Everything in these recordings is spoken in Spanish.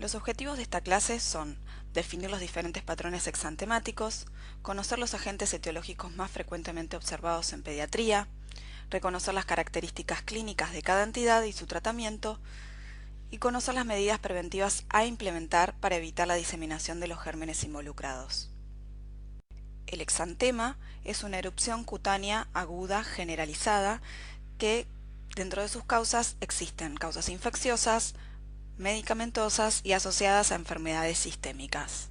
Los objetivos de esta clase son definir los diferentes patrones exantemáticos, conocer los agentes etiológicos más frecuentemente observados en pediatría, reconocer las características clínicas de cada entidad y su tratamiento, y conocer las medidas preventivas a implementar para evitar la diseminación de los gérmenes involucrados. El exantema es una erupción cutánea aguda generalizada que dentro de sus causas existen causas infecciosas, medicamentosas y asociadas a enfermedades sistémicas.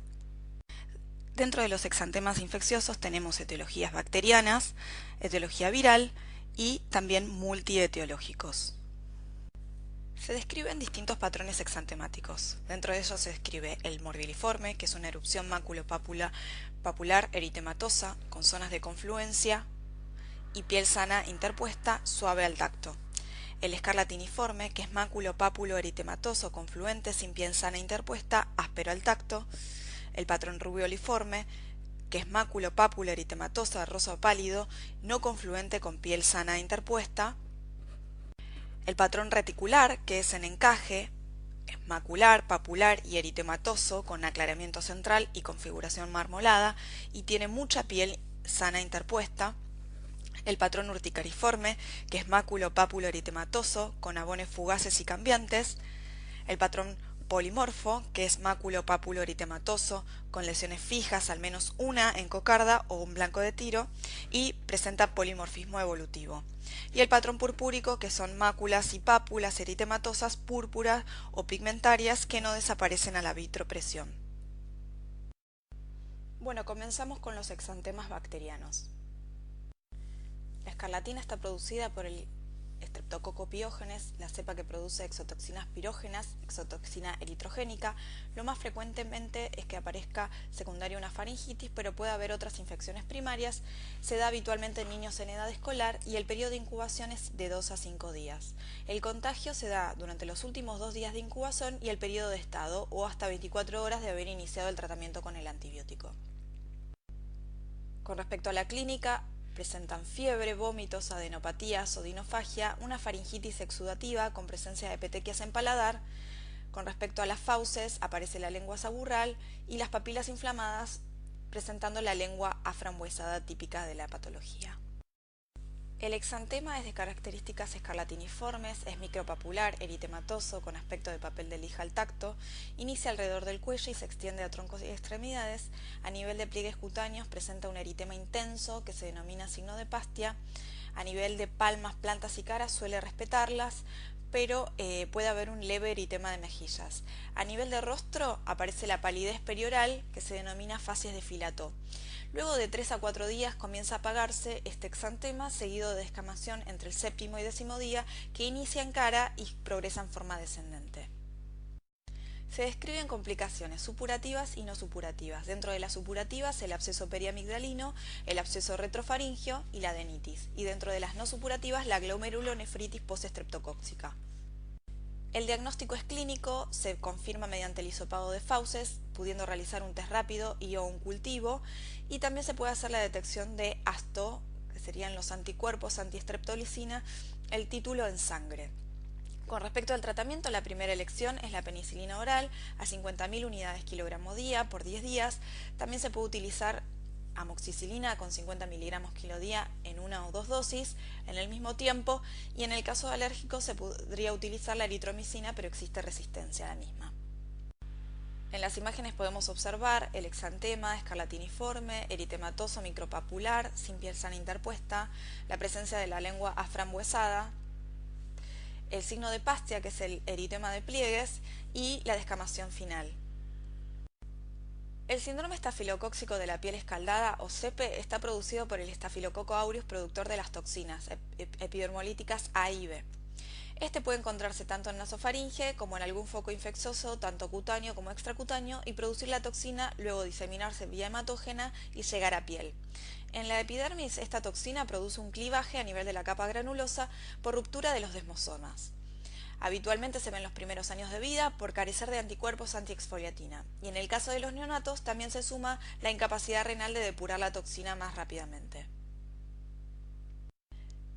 Dentro de los exantemas infecciosos tenemos etiologías bacterianas, etiología viral y también multietiológicos. Se describen distintos patrones exantemáticos. Dentro de ellos se describe el morbilliforme, que es una erupción maculopapular eritematosa con zonas de confluencia y piel sana interpuesta, suave al tacto. El escarlatiniforme, que es máculo-pápulo eritematoso confluente sin piel sana interpuesta, áspero al tacto. El patrón rubeoliforme, que es máculo-pápulo eritematosa rosa pálido, no confluente con piel sana interpuesta. El patrón reticular, que es en encaje, es macular, papular y eritematoso con aclaramiento central y configuración marmolada y tiene mucha piel sana interpuesta. El patrón urticariforme, que es máculo-pápulo eritematoso con abones fugaces y cambiantes. El patrón polimorfo, que es máculo-pápulo eritematoso con lesiones fijas, al menos una en cocarda o un blanco de tiro, y presenta polimorfismo evolutivo. Y el patrón purpúrico, que son máculas y pápulas eritematosas púrpuras o pigmentarias que no desaparecen a la vitropresión. Bueno, comenzamos con los exantemas bacterianos. La escarlatina está producida por el Streptococcus pyogenes, la cepa que produce exotoxinas pirógenas, exotoxina eritrogénica. Lo más frecuentemente es que aparezca secundaria una faringitis, pero puede haber otras infecciones primarias. Se da habitualmente en niños en edad escolar y el periodo de incubación es de 2 a 5 días. El contagio se da durante los últimos 2 días de incubación y el periodo de estado o hasta 24 horas de haber iniciado el tratamiento con el antibiótico. Con respecto a la clínica, presentan fiebre, vómitos, adenopatías, odinofagia, una faringitis exudativa con presencia de petequias en paladar. Con respecto a las fauces, aparece la lengua saburral y las papilas inflamadas, presentando la lengua aframbuesada típica de la patología. El exantema es de características escarlatiniformes, es micropapular, eritematoso, con aspecto de papel de lija al tacto, inicia alrededor del cuello y se extiende a troncos y extremidades. A nivel de pliegues cutáneos presenta un eritema intenso que se denomina signo de Pastia. A nivel de palmas, plantas y caras suele respetarlas, pero puede haber un leve eritema de mejillas. A nivel de rostro aparece la palidez perioral que se denomina facies de Filato. Luego de 3 a 4 días comienza a apagarse este exantema, seguido de descamación entre el séptimo y 10º día, que inicia en cara y progresa en forma descendente. Se describen complicaciones supurativas y no supurativas. Dentro de las supurativas, el absceso periamigdalino, el absceso retrofaringio y la adenitis. Y dentro de las no supurativas, la glomerulonefritis postestreptocóxica. El diagnóstico es clínico, se confirma mediante el hisopado de fauces, pudiendo realizar un test rápido y o un cultivo, y también se puede hacer la detección de ASTO, que serían los anticuerpos antiestreptolicina, el título en sangre. Con respecto al tratamiento, la primera elección es la penicilina oral a 50.000 unidades kilogramo día por 10 días. También se puede utilizar amoxicilina con 50 miligramos kilo día en 1 o 2 dosis en el mismo tiempo, y en el caso de alérgicos se podría utilizar la eritromicina, pero existe resistencia a la misma. En las imágenes podemos observar el exantema escarlatiniforme, eritematoso micropapular, sin piel sana interpuesta, la presencia de la lengua aframbuesada, el signo de Pastia, que es el eritema de pliegues, y la descamación final. El síndrome estafilocóxico de la piel escaldada o SEPE está producido por el Staphylococcus aureus, productor de las toxinas epidermolíticas A y B. Este puede encontrarse tanto en nasofaringe como en algún foco infeccioso, tanto cutáneo como extracutáneo, y producir la toxina, luego diseminarse vía hematógena y llegar a piel. En la epidermis, esta toxina produce un clivaje a nivel de la capa granulosa por ruptura de los desmosomas. Habitualmente se ven los primeros años de vida por carecer de anticuerpos antiexfoliatina, y en el caso de los neonatos también se suma la incapacidad renal de depurar la toxina más rápidamente.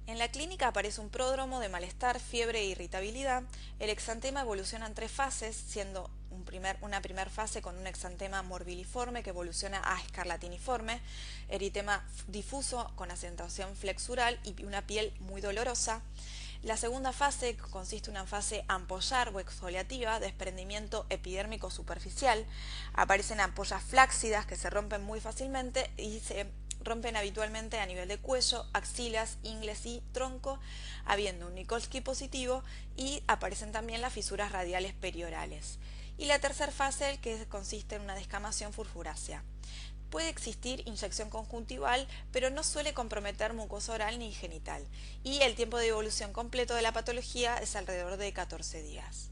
En la clínica aparece un pródromo de malestar, fiebre e irritabilidad. El exantema evoluciona en 3 fases, siendo un una primer fase con un exantema morbiliforme que evoluciona a escarlatiniforme, eritema difuso con acentuación flexural y una piel muy dolorosa. La segunda fase consiste en una fase ampollar o exfoliativa, desprendimiento epidérmico superficial. Aparecen ampollas flácidas que se rompen muy fácilmente y se rompen habitualmente a nivel de cuello, axilas, ingles y tronco, habiendo un Nikolsky positivo, y aparecen también las fisuras radiales periorales. Y la tercera fase, que consiste en una descamación furfurácea. Puede existir inyección conjuntival, pero no suele comprometer mucosa oral ni genital, y el tiempo de evolución completo de la patología es alrededor de 14 días.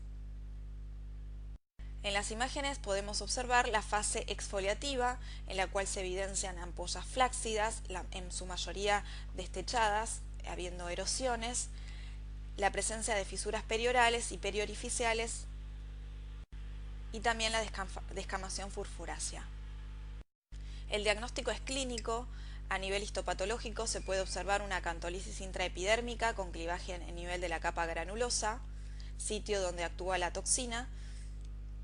En las imágenes podemos observar la fase exfoliativa, en la cual se evidencian ampollas flácidas, en su mayoría destechadas, habiendo erosiones, la presencia de fisuras periorales y periorificiales y también la descamación furfurácea. El diagnóstico es clínico. A nivel histopatológico se puede observar una acantolisis intraepidérmica con clivaje en el nivel de la capa granulosa, sitio donde actúa la toxina,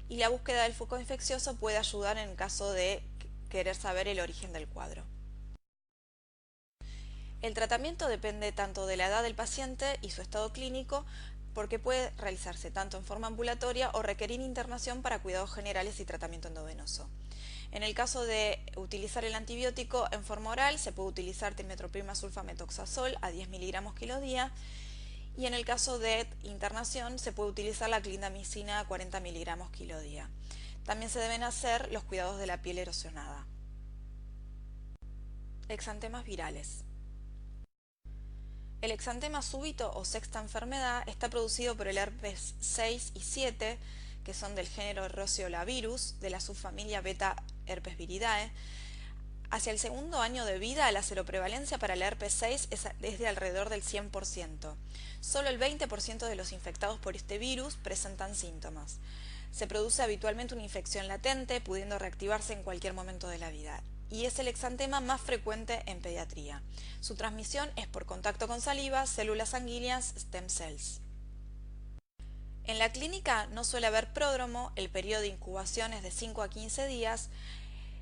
y la búsqueda del foco infeccioso puede ayudar en caso de querer saber el origen del cuadro. El tratamiento depende tanto de la edad del paciente y su estado clínico, porque puede realizarse tanto en forma ambulatoria o requerir internación para cuidados generales y tratamiento endovenoso. En el caso de utilizar el antibiótico en forma oral, se puede utilizar trimetoprima sulfametoxazol a 10 miligramos kilo día, y en el caso de internación se puede utilizar la clindamicina a 40 miligramos kilo día. También se deben hacer los cuidados de la piel erosionada. Exantemas virales. El exantema súbito o sexta enfermedad está producido por el herpes 6 y 7, que son del género Roseolavirus, de la subfamilia Beta Herpesviridae. Hacia el segundo año de vida, la seroprevalencia para el herpes 6 es de alrededor del 100%. Solo el 20% de los infectados por este virus presentan síntomas. Se produce habitualmente una infección latente, pudiendo reactivarse en cualquier momento de la vida, y es el exantema más frecuente en pediatría. Su transmisión es por contacto con saliva, células sanguíneas, stem cells. En la clínica no suele haber pródromo, el periodo de incubación es de 5 a 15 días,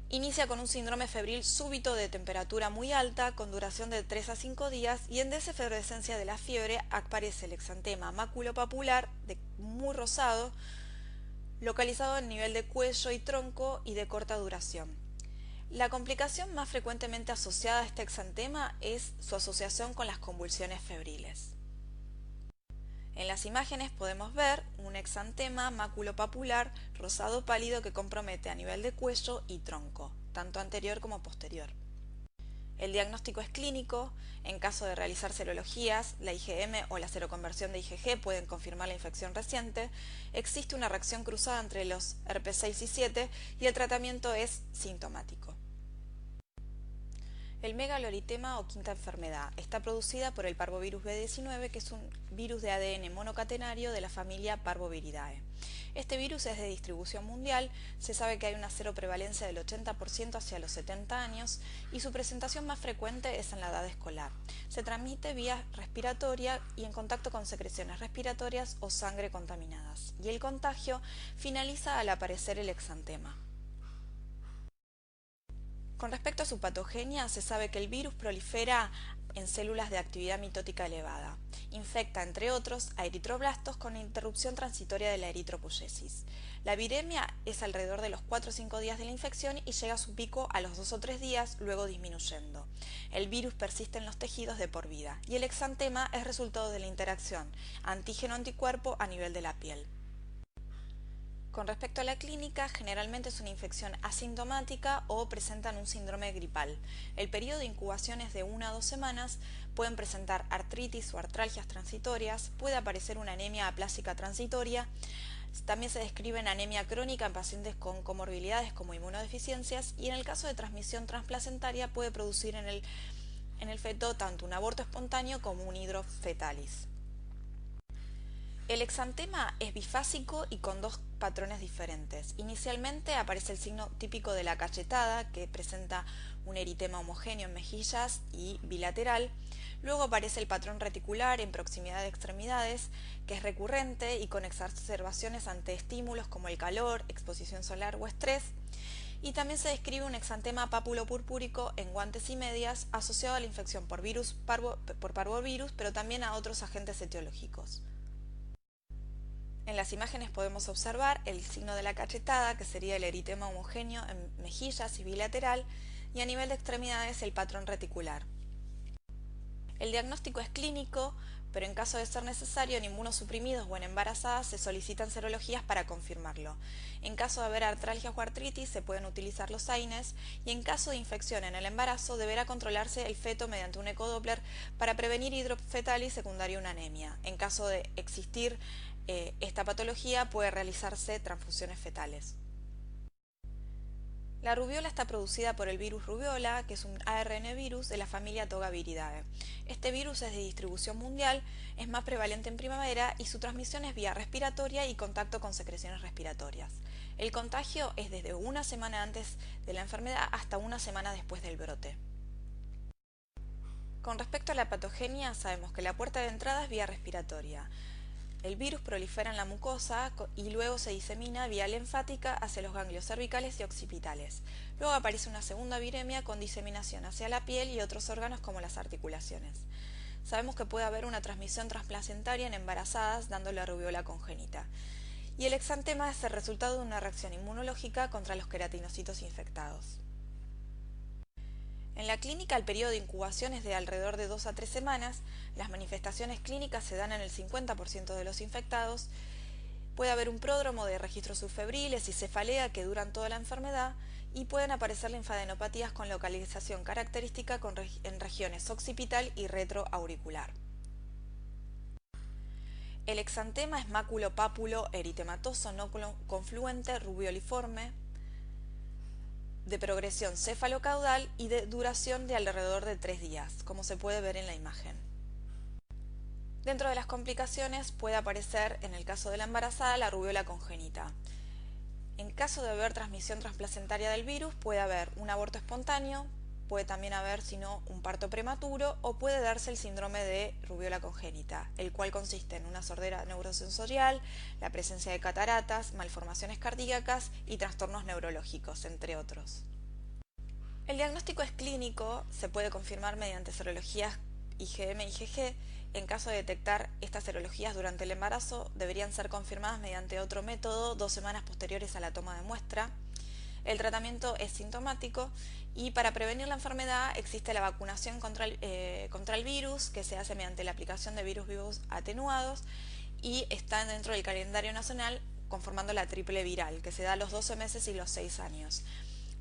inicia con un síndrome febril súbito de temperatura muy alta con duración de 3 a 5 días, y en desefervescencia de la fiebre aparece el exantema maculopapular muy rosado, localizado en nivel de cuello y tronco y de corta duración. La complicación más frecuentemente asociada a este exantema es su asociación con las convulsiones febriles. En las imágenes podemos ver un exantema maculopapular rosado pálido que compromete a nivel de cuello y tronco, tanto anterior como posterior. El diagnóstico es clínico. En caso de realizar serologías, la IgM o la seroconversión de IgG pueden confirmar la infección reciente. Existe una reacción cruzada entre los herpes 6 y 7 y el tratamiento es sintomático. El megaloeritema o quinta enfermedad está producida por el parvovirus B19, que es un virus de ADN monocatenario de la familia Parvoviridae. Este virus es de distribución mundial, se sabe que hay una seroprevalencia del 80% hacia los 70 años y su presentación más frecuente es en la edad escolar. Se transmite vía respiratoria y en contacto con secreciones respiratorias o sangre contaminadas, y el contagio finaliza al aparecer el exantema. Con respecto a su patogenia, se sabe que el virus prolifera en células de actividad mitótica elevada. Infecta, entre otros, a eritroblastos con interrupción transitoria de la eritropoyesis. La viremia es alrededor de los 4 o 5 días de la infección y llega a su pico a los 2 o 3 días, luego disminuyendo. El virus persiste en los tejidos de por vida, y el exantema es resultado de la interacción antígeno-anticuerpo a nivel de la piel. Con respecto a la clínica, generalmente es una infección asintomática o presentan un síndrome gripal. El periodo de incubación es de 1 a 2 semanas, pueden presentar artritis o artralgias transitorias, puede aparecer una anemia aplásica transitoria, también se describe anemia crónica en pacientes con comorbilidades como inmunodeficiencias, y en el caso de transmisión transplacentaria puede producir en el feto tanto un aborto espontáneo como un hidrofetalis. El exantema es bifásico y con 2 patrones diferentes. Inicialmente aparece el signo típico de la cachetada, que presenta un eritema homogéneo en mejillas y bilateral. Luego aparece el patrón reticular en proximidad de extremidades, que es recurrente y con exacerbaciones ante estímulos como el calor, exposición solar o estrés. Y también se describe un exantema pápulo-purpúrico en guantes y medias asociado a la infección por parvovirus, pero también a otros agentes etiológicos. En las imágenes podemos observar el signo de la cachetada, que sería el eritema homogéneo en mejillas y bilateral, y a nivel de extremidades el patrón reticular. El diagnóstico es clínico, pero en caso de ser necesario en inmunosuprimidos o en embarazadas se solicitan serologías para confirmarlo. En caso de haber artralgias o artritis se pueden utilizar los AINES y en caso de infección en el embarazo deberá controlarse el feto mediante un ecodoppler para prevenir hidrofetalis secundaria a una anemia. En caso de existir esta patología puede realizarse transfusiones fetales. La rubiola está producida por el virus rubiola, que es un ARN virus de la familia Togaviridae. Este virus es de distribución mundial, es más prevalente en primavera y su transmisión es vía respiratoria y contacto con secreciones respiratorias. El contagio es desde una semana antes de la enfermedad hasta una semana después del brote. Con respecto a la patogenia, sabemos que la puerta de entrada es vía respiratoria. El virus prolifera en la mucosa y luego se disemina vía linfática hacia los ganglios cervicales y occipitales. Luego aparece una segunda viremia con diseminación hacia la piel y otros órganos como las articulaciones. Sabemos que puede haber una transmisión transplacentaria en embarazadas dando la rubiola congénita. Y el exantema es el resultado de una reacción inmunológica contra los queratinocitos infectados. En la clínica el periodo de incubación es de alrededor de 2 a 3 semanas, las manifestaciones clínicas se dan en el 50% de los infectados, puede haber un pródromo de registros subfebriles y cefalea que duran toda la enfermedad y pueden aparecer linfadenopatías con localización característica en regiones occipital y retroauricular. El exantema es máculo-pápulo eritematoso no confluente rubioliforme, de progresión cefalocaudal y de duración de alrededor de 3 días, como se puede ver en la imagen. Dentro de las complicaciones puede aparecer, en el caso de la embarazada, la rubiola congénita. En caso de haber transmisión transplacentaria del virus, puede haber un aborto espontáneo, puede también haber, si no, un parto prematuro o puede darse el síndrome de rubiola congénita, el cual consiste en una sordera neurosensorial, la presencia de cataratas, malformaciones cardíacas y trastornos neurológicos, entre otros. El diagnóstico es clínico, se puede confirmar mediante serologías IgM y IgG. En caso de detectar estas serologías durante el embarazo, deberían ser confirmadas mediante otro método 2 semanas posteriores a la toma de muestra. El tratamiento es sintomático y para prevenir la enfermedad existe la vacunación contra el virus, que se hace mediante la aplicación de virus vivos atenuados y está dentro del calendario nacional conformando la triple viral, que se da a los 12 meses y los 6 años.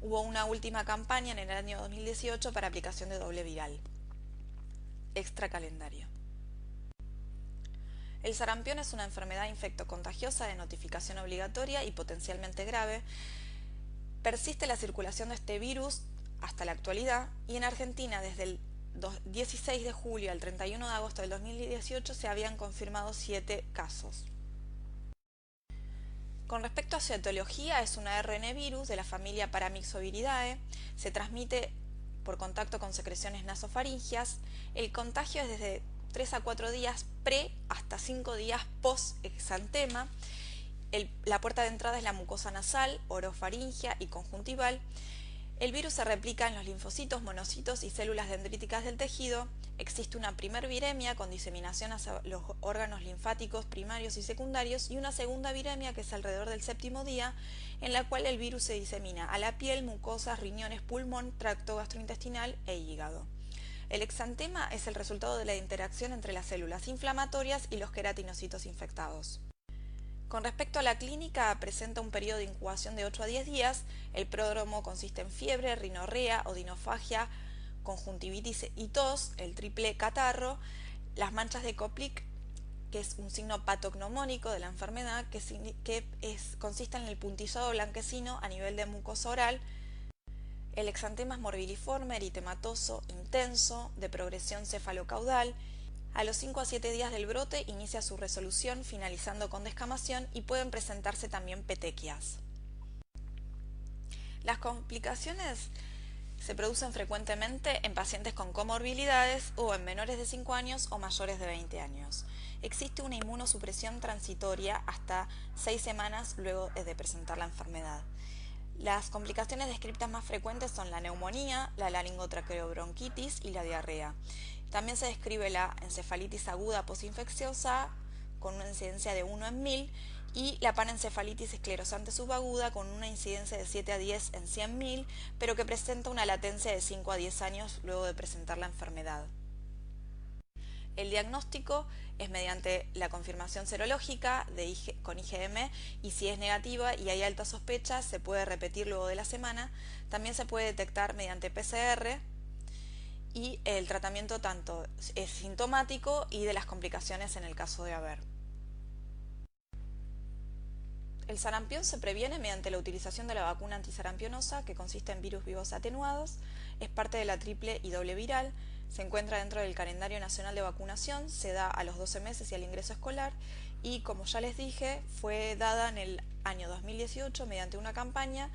Hubo una última campaña en el año 2018 para aplicación de doble viral. Extra calendario. El sarampión es una enfermedad infectocontagiosa de notificación obligatoria y potencialmente grave. Persiste la circulación de este virus hasta la actualidad y en Argentina desde el 16 de julio al 31 de agosto del 2018 se habían confirmado 7 casos. Con respecto a su etiología, es un ARN virus de la familia Paramyxoviridae, se transmite por contacto con secreciones nasofaringias, el contagio es desde 3 a 4 días pre hasta 5 días post exantema. La puerta de entrada es la mucosa nasal, orofaringia y conjuntival. El virus se replica en los linfocitos, monocitos y células dendríticas del tejido. Existe una primer viremia con diseminación hacia los órganos linfáticos primarios y secundarios y una segunda viremia que es alrededor del 7º día, en la cual el virus se disemina a la piel, mucosas, riñones, pulmón, tracto gastrointestinal e hígado. El exantema es el resultado de la interacción entre las células inflamatorias y los queratinocitos infectados. Con respecto a la clínica, presenta un periodo de incubación de 8 a 10 días. El pródromo consiste en fiebre, rinorrea, odinofagia, conjuntivitis y tos, el triple catarro, las manchas de Koplik, que es un signo patognomónico de la enfermedad, que consiste en el puntillado blanquecino a nivel de mucosa oral. El exantema es morbiliforme, eritematoso, intenso, de progresión cefalocaudal. A los 5 a 7 días del brote inicia su resolución, finalizando con descamación, y pueden presentarse también petequias. Las complicaciones se producen frecuentemente en pacientes con comorbilidades o en menores de 5 años o mayores de 20 años. Existe una inmunosupresión transitoria hasta 6 semanas luego de presentar la enfermedad. Las complicaciones descritas más frecuentes son la neumonía, la laringotraqueobronquitis y la diarrea. También se describe la encefalitis aguda posinfecciosa con una incidencia de 1 en 1000 y la panencefalitis esclerosante subaguda con una incidencia de 7 a 10 en 100.000, pero que presenta una latencia de 5 a 10 años luego de presentar la enfermedad. El diagnóstico es mediante la confirmación serológica con IgM, y si es negativa y hay alta sospecha se puede repetir luego de la semana. También se puede detectar mediante PCR, y el tratamiento tanto es sintomático y de las complicaciones en el caso de haber. El sarampión se previene mediante la utilización de la vacuna antisarampionosa, que consiste en virus vivos atenuados, es parte de la triple y doble viral, se encuentra dentro del calendario nacional de vacunación, se da a los 12 meses y al ingreso escolar, y como ya les dije, fue dada en el año 2018 mediante una campaña.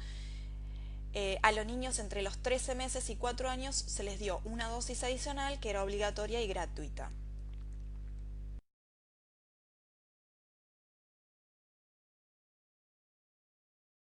A los niños entre los 13 meses y 4 años se les dio una dosis adicional que era obligatoria y gratuita.